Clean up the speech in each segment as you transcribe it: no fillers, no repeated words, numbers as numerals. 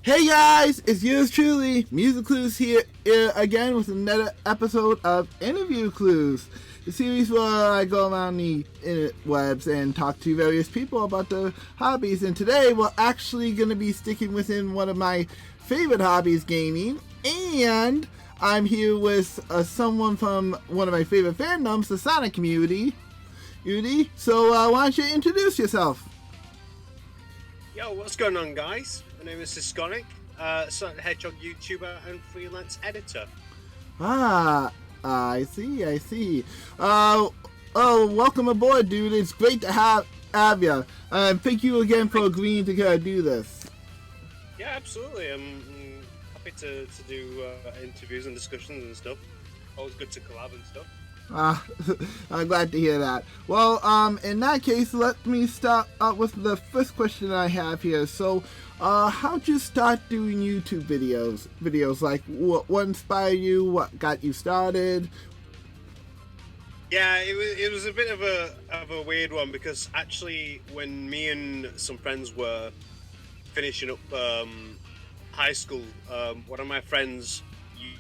Hey guys, it's yours truly, InterviewClues here again with another episode of InterviewClues, the series where I go around the interwebs and talk to various people about their hobbies. And today we're actually going to be sticking within one of my favorite hobbies, gaming. And I'm here with someone from one of my favorite fandoms, the Sonic community. So why don't you introduce yourself? Yo, what's going on, guys? My name is Cisconic, Sonic the Hedgehog YouTuber and freelance editor. I see. Welcome aboard, dude. It's great to have you. Thank you again for agreeing to do this. Yeah, absolutely. I'm happy to do interviews and discussions and stuff. Always good to collab and stuff. I'm glad to hear that. Well, in that case, let me start with the first question I have here. So, how'd you start doing YouTube videos? Like, what inspired you? What got you started? Yeah, it was a bit of a weird one, because actually, when me and some friends were finishing up high school, one of my friends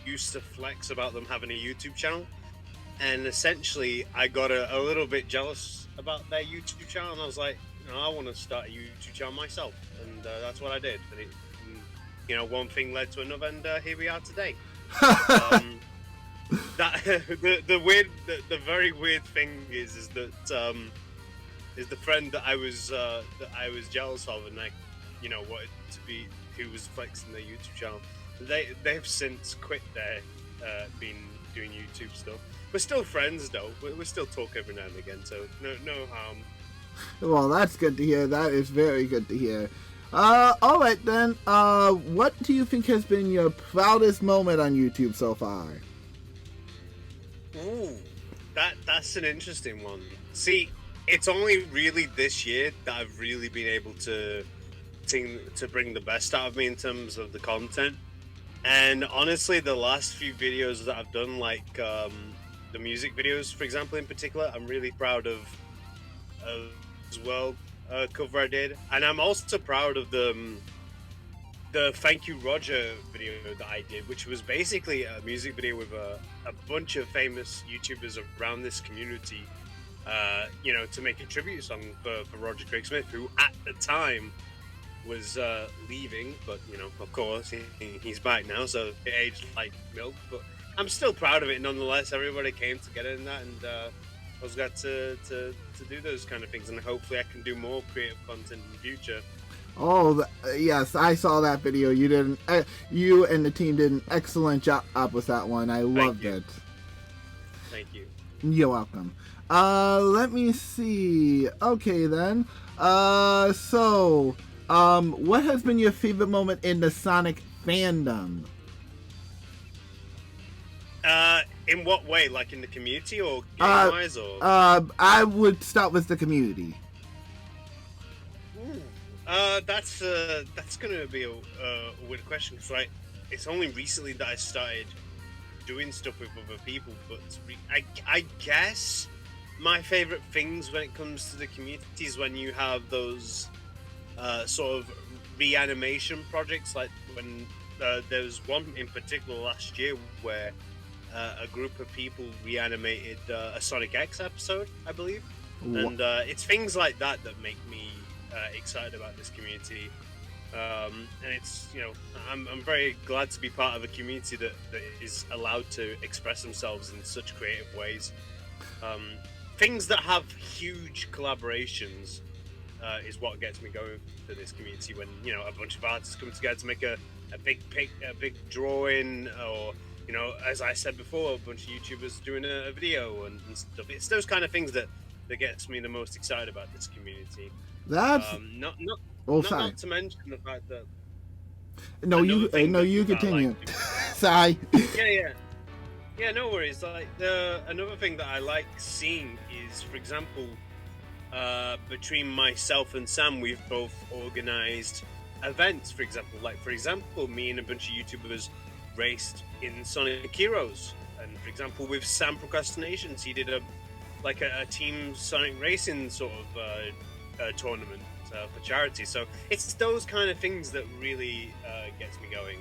used to flex about them having a YouTube channel. And essentially, I got a little bit jealous about their YouTube channel, and I was like, I want to start a YouTube channel myself, and that's what I did. And one thing led to another, and here we are today. The very weird thing is that is the friend that I was jealous of, and I wanted to be, who was flexing their YouTube channel. They've since quit their been doing YouTube stuff. We're still friends, though. We still talk every now and again, so no harm. Well, that's good to hear. That is very good to hear. All right, then. What do you think has been your proudest moment on YouTube so far? Ooh, that's an interesting one. See, it's only really this year that I've really been able to bring the best out of me in terms of the content. And honestly, the last few videos that I've done, like the music videos, for example, in particular, I'm really proud of as well cover I did. And I'm also proud of the Thank You Roger video that I did, which was basically a music video with a bunch of famous YouTubers around this community, to make a tribute song for Roger Craig Smith, who at the time was leaving, but of course he's back now, so it aged like milk. But I'm still proud of it nonetheless. Everybody came together in that, and I was glad to do those kind of things, and hopefully I can do more creative content in the future. Oh yes, I saw that video. You and the team did an excellent job with that one. I loved it. Thank you. You're welcome. Let me see. Okay then. What has been your favorite moment in the Sonic fandom? In what way? Like in the community or game-wise? Or I would start with the community. That's gonna be a weird question, because it's only recently that I started doing stuff with other people. But I guess my favorite things when it comes to the community is when you have those sort of reanimation projects, like when there was one in particular last year where a group of people reanimated a Sonic X episode, I believe. And it's things like that make me excited about this community, and it's I'm very glad to be part of a community that is allowed to express themselves in such creative ways. Things that have huge collaborations is what gets me going for this community. When a bunch of artists come together to make a big drawing, or as I said before, a bunch of YouTubers doing a video and stuff. It's those kind of things that gets me the most excited about this community. That's not to mention the fact that you continue. Like, Sorry. Yeah, no worries. Like another thing that I like seeing is, for example, between myself and Sam, we've both organized events. For example, me and a bunch of YouTubers raced in Sonic Heroes, and for example, with Sam Procrastinations, he did a team Sonic racing sort of tournament. for charity. So it's those kind of things that really gets me going.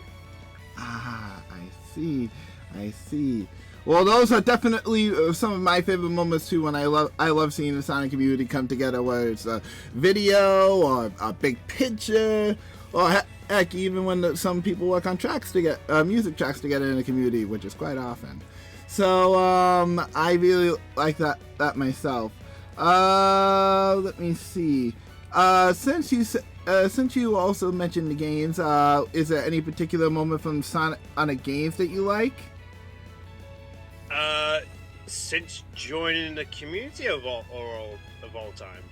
Ah, I see. Well, those are definitely some of my favorite moments too. When I love seeing the Sonic community come together, whether it's a video or a big picture, or heck, even when some people work on tracks to get music tracks together in the community, which is quite often. So I really like that myself. Let me see. Since you also mentioned the games, is there any particular moment from Sonic games that you like? Since joining the community of all time,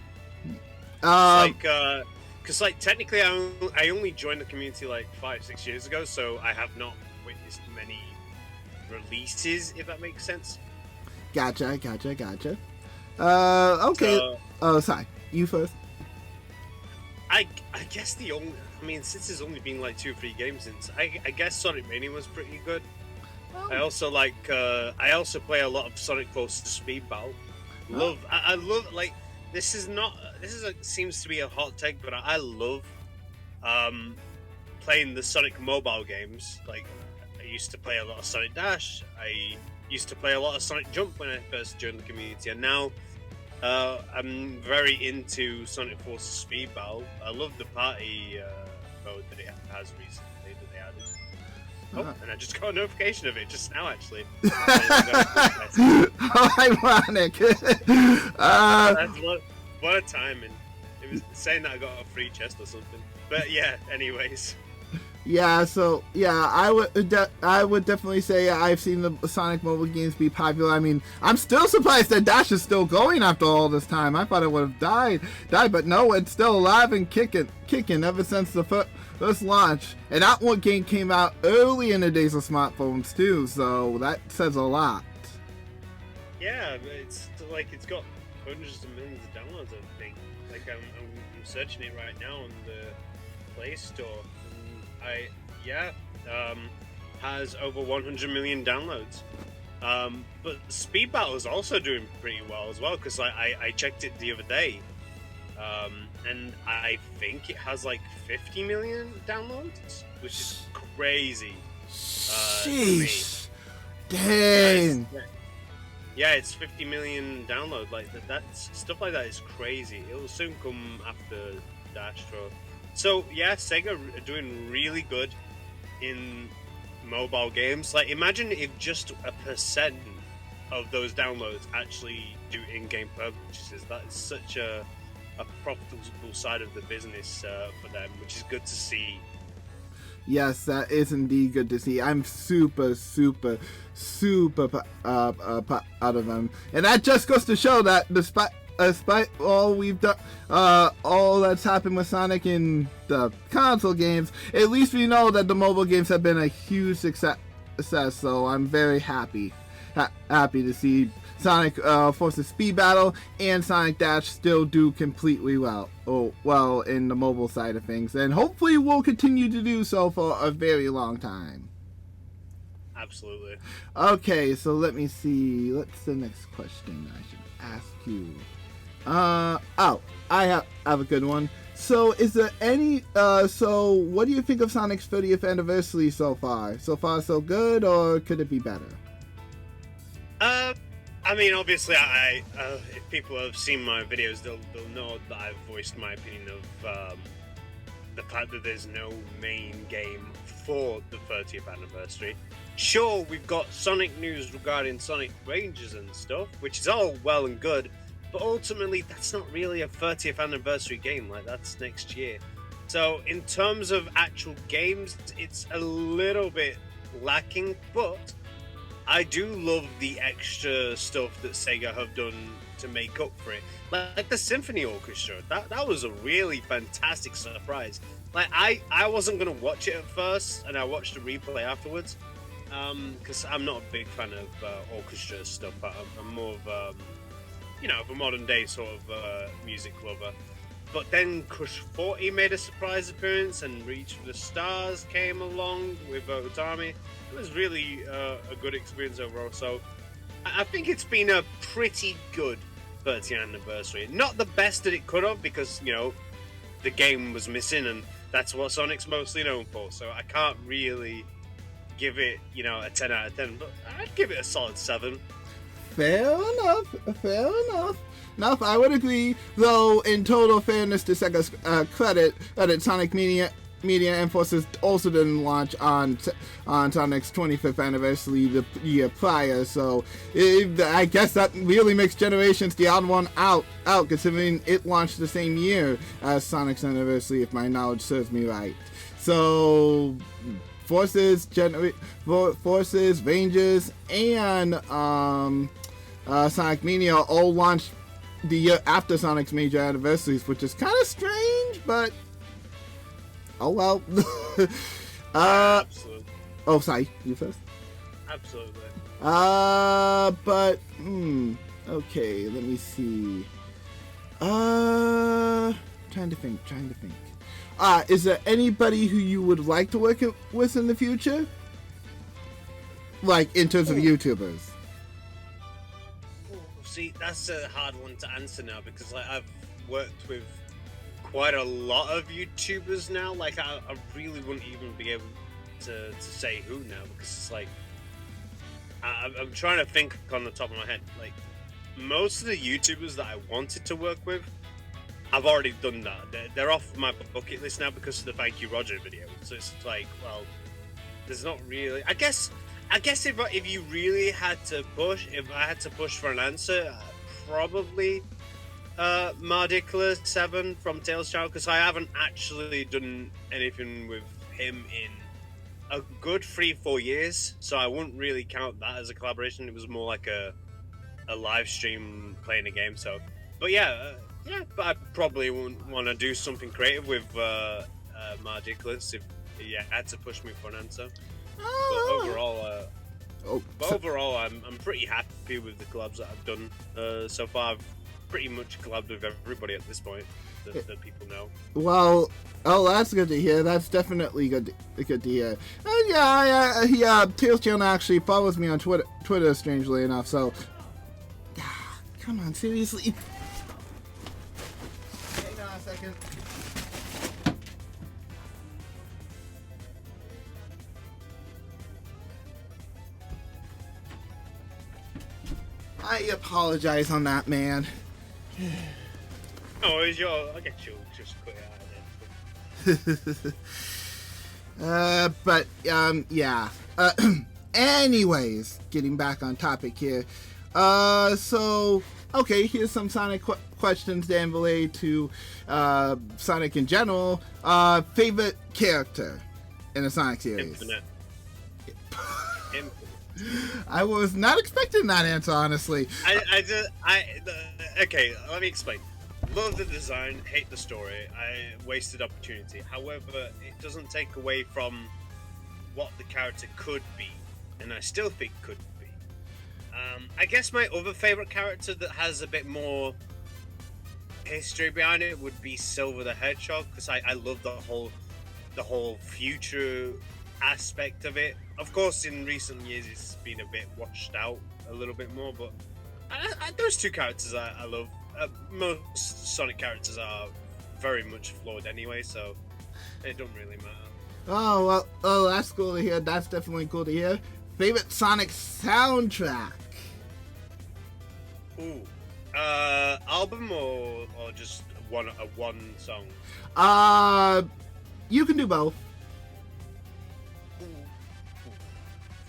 because technically I only joined the community like 5-6 years ago, so I have not witnessed many releases, if that makes sense. Gotcha. Okay. Sorry, you first. I guess since there's only been like 2 or 3 games since, I guess Sonic Mania was pretty good. Oh. I also play a lot of Sonic Forces Speed Battle. I love seems to be a hot take, but I love playing the Sonic mobile games. Like, I used to play a lot of Sonic Dash. I used to play a lot of Sonic Jump when I first joined the community, and now I'm very into Sonic Forces Speed Battle. I love the party mode that it has recently that they added. Oh, and I just got a notification of it just now, actually. How ironic. What a timing. It was saying that I got a free chest or something. But yeah, anyways. Yeah, so yeah, I would definitely say I've seen the Sonic mobile games be popular. I mean, I'm still surprised that Dash is still going after all this time. I thought it would have died, but no, it's still alive and kicking ever since the first launch. And that one game came out early in the days of smartphones too, so that says a lot. Yeah, it's like it's got hundreds of millions of downloads, I think. Like I'm searching it right now on the Play Store. Has over 100 million downloads. But Speed Battle is also doing pretty well as well, because I checked it the other day, and I think it has like 50 million downloads, which is crazy. Sheesh. Dang. Yeah, it's 50 million download. Like that's stuff like that is crazy. It'll soon come after Dash Throw. So yeah, Sega are doing really good in mobile games. Like, imagine if just 1% of those downloads actually do in-game purchases. That is such a profitable side of the business for them, which is good to see. Yes, that is indeed good to see. I'm super proud of them, and that just goes to show that despite all we've done, all that's happened with Sonic in the console games, at least we know that the mobile games have been a huge success. So I'm very happy to see Sonic Forces Speed Battle and Sonic Dash still do completely well in the mobile side of things, and hopefully we'll continue to do so for a very long time. Absolutely. Okay, so let me see. What's the next question I should ask you? I have a good one. So, is there any? So what do you think of Sonic's 30th anniversary so far? So far, so good, or could it be better? I mean, obviously, if people have seen my videos, they'll know that I've voiced my opinion of the fact that there's no main game for the 30th anniversary. Sure, we've got Sonic news regarding Sonic Rangers and stuff, which is all well and good, but ultimately, that's not really a 30th anniversary game. Like, that's next year. So, in terms of actual games, it's a little bit lacking, but I do love the extra stuff that Sega have done to make up for it. Like the Symphony Orchestra, that was a really fantastic surprise. Like, I wasn't going to watch it at first, and I watched the replay afterwards, because I'm not a big fan of orchestra stuff. I'm more of a modern day sort of music lover. But then Crush 40 made a surprise appearance, and Reach for the Stars came along with Utami. It was really a good experience overall. So I think it's been a pretty good 30th anniversary. Not the best that it could have, because the game was missing, and that's what Sonic's mostly known for. So I can't really give it, a 10 out of 10, but I'd give it a solid 7. Fair enough. Fair enough. Enough, I would agree. Though, in total fairness to Sega's credit, that Sonic Media and Forces also didn't launch on Sonic's 25th anniversary the year prior. So, I guess that really makes Generations the odd one out, considering it launched the same year as Sonic's anniversary, if my knowledge serves me right. So, Forces, Rangers, and Sonic Mania all launched the year after Sonic's major anniversaries, which is kind of strange, but oh well. Absolutely. Oh, sorry, you first. Absolutely. But okay, let me see. Trying to think. Is there anybody who you would like to work with in the future? Like, in terms of YouTubers? See, that's a hard one to answer now, because I've worked with quite a lot of YouTubers now. I really wouldn't even be able to say who now, because it's I'm trying to think on the top of my head. Most of the YouTubers that I wanted to work with, I've already done that. They're off my bucket list now because of the Thank You Roger video. So it's there's not really. I guess if you really had to push, if I had to push for an answer, probably Mardicula7 from Tales Channel, because I haven't actually done anything with him in a good 3-4 years, so I wouldn't really count that as a collaboration. It was more like a live stream playing a game. So, but but I probably wouldn't want to do something creative with Mardicula if you had to push me for an answer. But overall, I'm pretty happy with the collabs that I've done so far. I've pretty much collabed with everybody at this point that people know. Well, that's good to hear. That's definitely good to hear. Tales Channel actually follows me on Twitter, strangely enough. So, come on, seriously. Hang on a second. I apologize on that, man. Oh, I'll get you just quick out of But, yeah. Anyways, getting back on topic here. So, okay, here's some Sonic questions then related to Sonic in general. Favorite character in the Sonic series? Infinite. I was not expecting that answer, honestly. Okay, let me explain. Love the design, hate the story. I wasted opportunity. However, it doesn't take away from what the character could be, and I still think could be. I guess my other favorite character that has a bit more history behind it would be Silver the Hedgehog, because I love the whole future aspect of it. Of course, in recent years it's been a bit washed out a little bit more, but those two characters I love. Most Sonic characters are very much flawed anyway, so it don't really matter. Oh, well, that's cool to hear. That's definitely cool to hear. Favorite Sonic soundtrack? Ooh. Album or just one song? You can do both.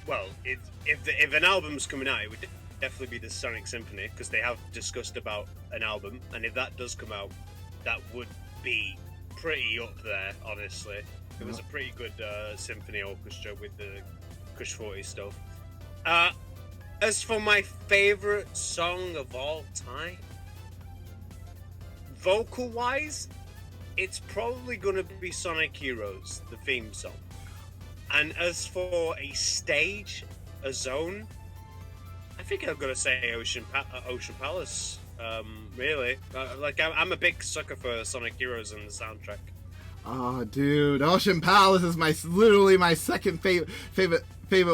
Well, if an album's coming out, it would definitely be the Sonic Symphony, because they have discussed about an album, and if that does come out, that would be pretty up there, honestly. It was a pretty good symphony orchestra with the Kush 40 stuff. As for my favorite song of all time, vocal-wise, it's probably going to be Sonic Heroes, the theme song. And as for a stage, a zone, I think I'm gonna say Ocean Palace. Really, I'm a big sucker for Sonic Heroes and the soundtrack. Oh, dude, Ocean Palace is literally my second favorite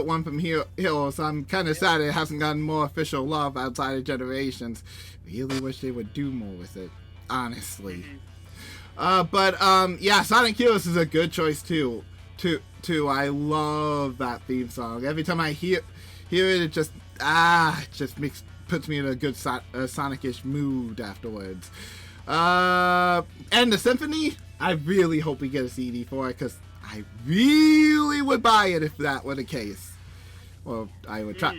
one from Heroes. So I'm kind of sad it hasn't gotten more official love outside of Generations. Really wish they would do more with it, honestly. Yeah, Sonic Heroes is a good choice too. I love that theme song. Every time I hear it, it just puts me in a good Sonic-ish mood afterwards. And the Symphony, I really hope we get a CD for it, because I really would buy it if that were the case. Well, I would try.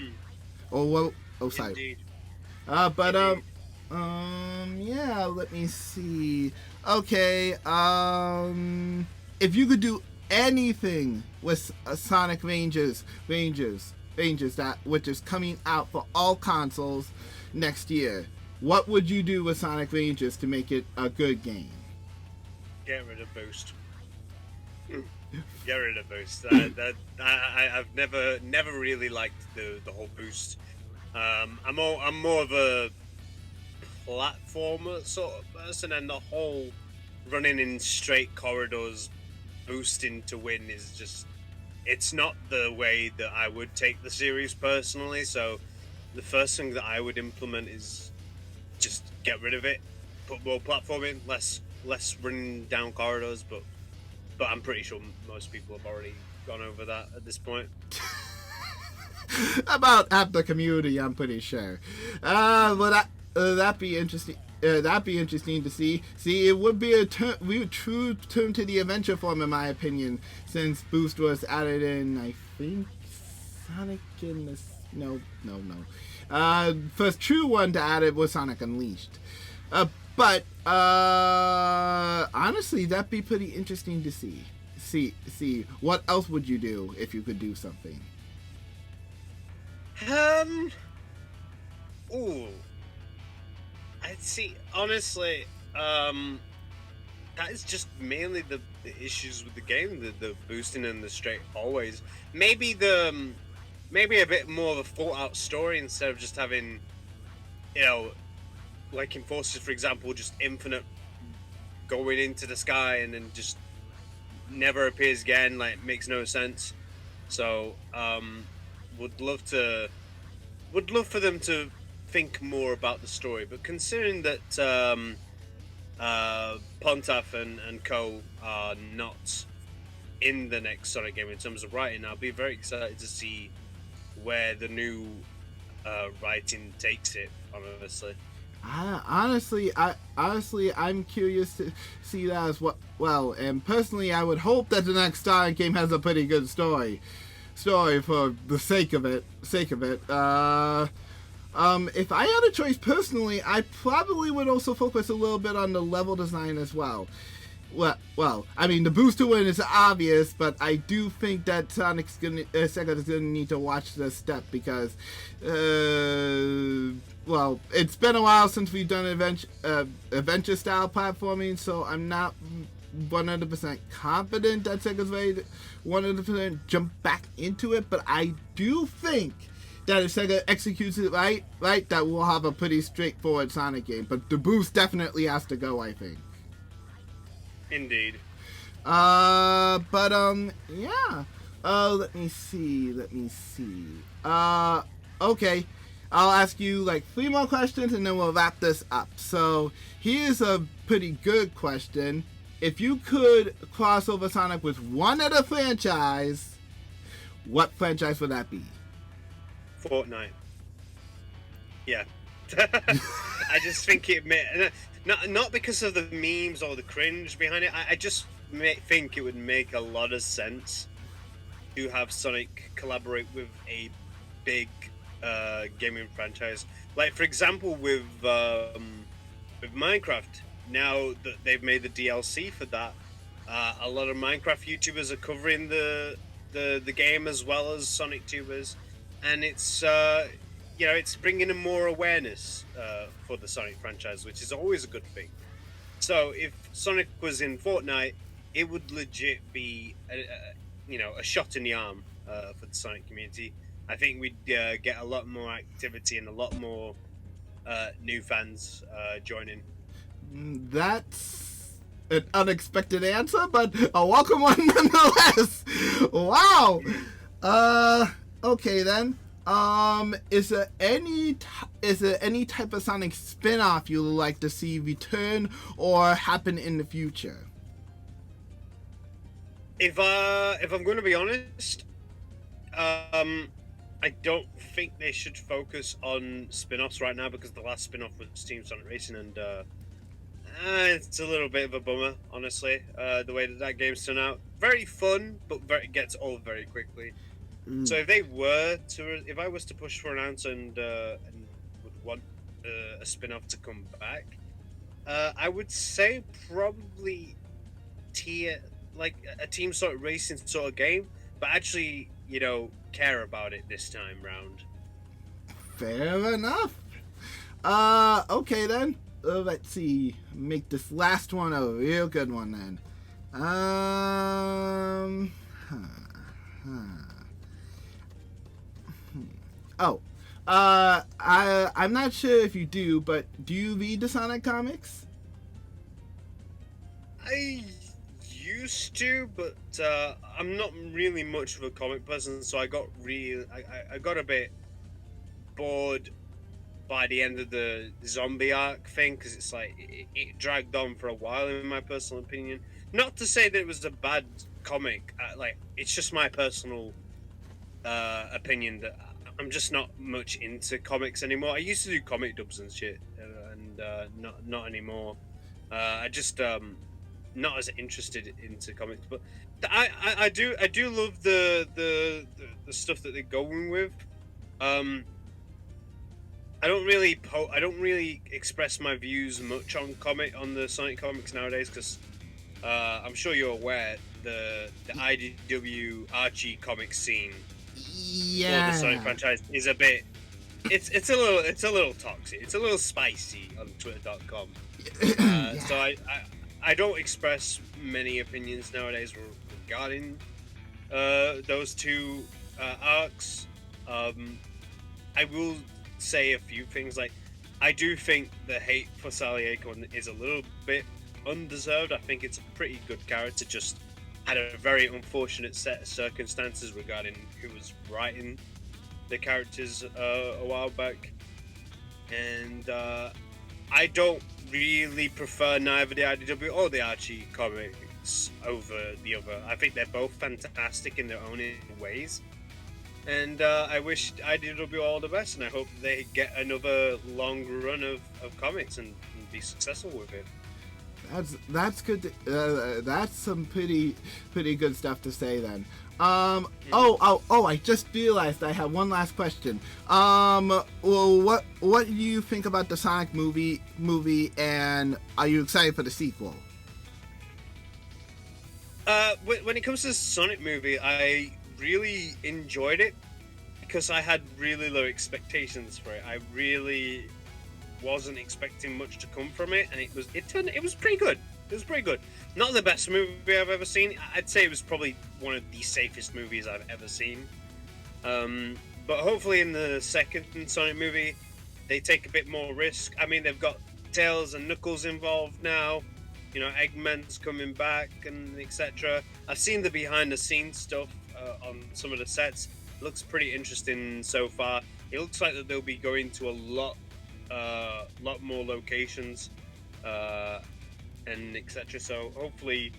Sorry. Indeed. Yeah, let me see. Okay, if you could do anything with Sonic Rangers, that which is coming out for all consoles next year, what would you do with Sonic Rangers to make it a good game? Get rid of Boost. Get rid of Boost. I've never really liked the whole Boost. I'm more of a platformer sort of person, and the whole running in straight corridors, boosting to win is just, it's not the way that I would take the series personally. So the first thing that I would implement is just get rid of it, put more platforming, less running down corridors, but I'm pretty sure most people have already gone over that at this point. About half the community, I'm pretty sure. That'd be interesting. That'd be interesting to see. See, it would be a true turn to the adventure form, in my opinion, since Boost was added in, I think, Sonic in this. No. First true one to add it was Sonic Unleashed. But honestly, that'd be pretty interesting to see. See, what else would you do if you could do something? I'd see, honestly, that is just mainly the issues with the game, the boosting and the straight always. Maybe a bit more of a thought out story instead of just having, like in Forces, for example, just infinite going into the sky and then just never appears again, like makes no sense. So, would love for them to think more about the story, but considering that Pontaf and Co are not in the next Sonic game in terms of writing, I'll be very excited to see where the new writing takes it, honestly. Honestly, I'm curious to see that as well. And personally, I would hope that the next Sonic game has a pretty good story for the sake of it. If I had a choice personally, I probably would also focus a little bit on the level design as well. Well, I mean, the boost to win is obvious, but I do think that Sega is gonna need to watch this step because, well, it's been a while since we've done adventure style platforming, so I'm not 100% confident that Sega's ready to 100% jump back into it, but I do think that if Sega executes it right, that we'll have a pretty straightforward Sonic game. But the boost definitely has to go, I think. Indeed. Yeah. Let me see. Okay. I'll ask you like 3 more questions and then we'll wrap this up. So here's a pretty good question. If you could cross over Sonic with one other franchise, what franchise would that be? Fortnite. Yeah. I just think it may, not because of the memes or the cringe behind it. I just think it would make a lot of sense to have Sonic collaborate with a big gaming franchise. Like, for example, with Minecraft. Now that they've made the DLC for that, a lot of Minecraft YouTubers are covering the game as well as Sonic tubers, and it's it's bringing in more awareness for the Sonic franchise, which is always a good thing. So if Sonic was in Fortnite, it would legit be a shot in the arm for the Sonic community. I think we'd get a lot more activity and a lot more new fans joining. That's an unexpected answer, but a welcome one nonetheless. Wow. Okay then. Is there any type of Sonic spin-off you would like to see return or happen in the future? If I'm going to be honest, I don't think they should focus on spin-offs right now, because the last spin-off was Team Sonic Racing, and it's a little bit of a bummer, honestly. The way that game's turned out, very fun, but it gets old very quickly. So if I was to push for an answer and would want a spin-off to come back, I would say probably a Team Sonic Racing sort of game, but actually, care about it this time round. Fair enough. Okay then. Let's see. Make this last one a real good one then. I'm not sure if you do, but do you read the Sonic comics? I used to, but I'm not really much of a comic person, so I got a bit bored by the end of the zombie arc thing, because it's like it dragged on for a while, in my personal opinion. Not to say that it was a bad comic, it's just my personal opinion that I'm just not much into comics anymore. I used to do comic dubs and shit, and not anymore. I just not as interested into comics, but I do love the stuff that they're going with. I don't really express my views much on the Sonic comics nowadays, because I'm sure you're aware the IDW Archie comic scene for the Sonic franchise is a bit. It's a little toxic. It's a little spicy on Twitter.com. So I don't express many opinions nowadays regarding those two arcs. I will say a few things. I do think the hate for Sally Acorn is a little bit undeserved. I think it's a pretty good character, just had a very unfortunate set of circumstances regarding who was writing the characters a while back, and I don't really prefer neither the IDW or the Archie comics over the other. I think they're both fantastic in their own ways, and I wish IDW all the best, and I hope they get another long run of comics and be successful with it. That's good. That's some pretty good stuff to say then. I just realized I have one last question. Well, what do you think about the Sonic movie, and are you excited for the sequel? When it comes to the Sonic movie, I really enjoyed it because I had really low expectations for it. I really wasn't expecting much to come from it, and it was pretty good. It was pretty good. Not the best movie I've ever seen. I'd say it was probably one of the safest movies I've ever seen. But hopefully in the second Sonic movie, they take a bit more risk. I mean, they've got Tails and Knuckles involved now. Eggman's coming back and etc. I've seen the behind-the-scenes stuff on some of the sets. It looks pretty interesting so far. It looks like that they'll be going to a lot more locations and etc. So hopefully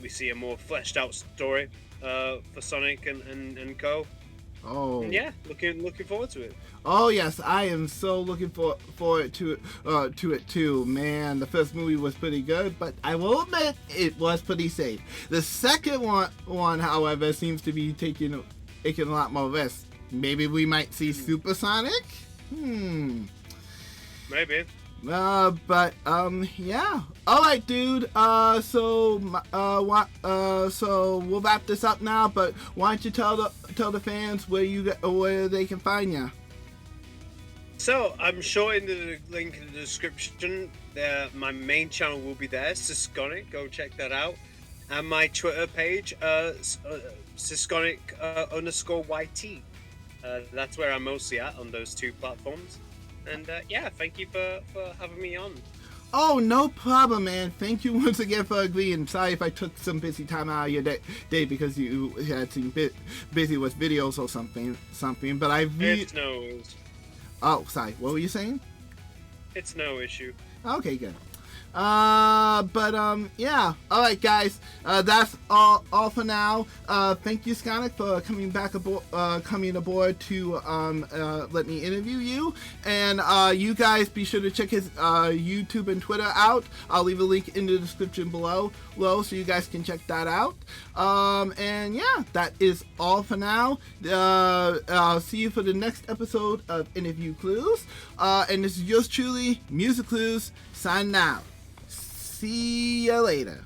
we see a more fleshed out story for Sonic and Co. Oh, and yeah, looking forward to it. Oh yes, I am so looking forward to it too. Man, the first movie was pretty good, but I will admit it was pretty safe. The second one, however, seems to be taking a lot more risks. Maybe we might see Super Sonic. Maybe. But yeah. All right, dude. So we'll wrap this up now. But why don't you tell the fans where they can find you? So I'm sure in the link in the description, my main channel will be there, Cisconic. Go check that out, and my Twitter page, Cisconic _YT. That's where I'm mostly at on those two platforms. And yeah, thank you for having me on. Oh, no problem, man. Thank you once again for agreeing. Sorry if I took some busy time out of your day because you had some busy with videos or something. But I really... It's no... Oh, sorry. What were you saying? It's no issue. Okay, good. Yeah. All right, guys. That's all for now. Thank you, Cisconic, for coming aboard to let me interview you. And you guys be sure to check his YouTube and Twitter out. I'll leave a link in the description below so you guys can check that out. And yeah, that is all for now. I'll see you for the next episode of Interview Clues. And this is yours truly, Music Clues, signing out. See ya later.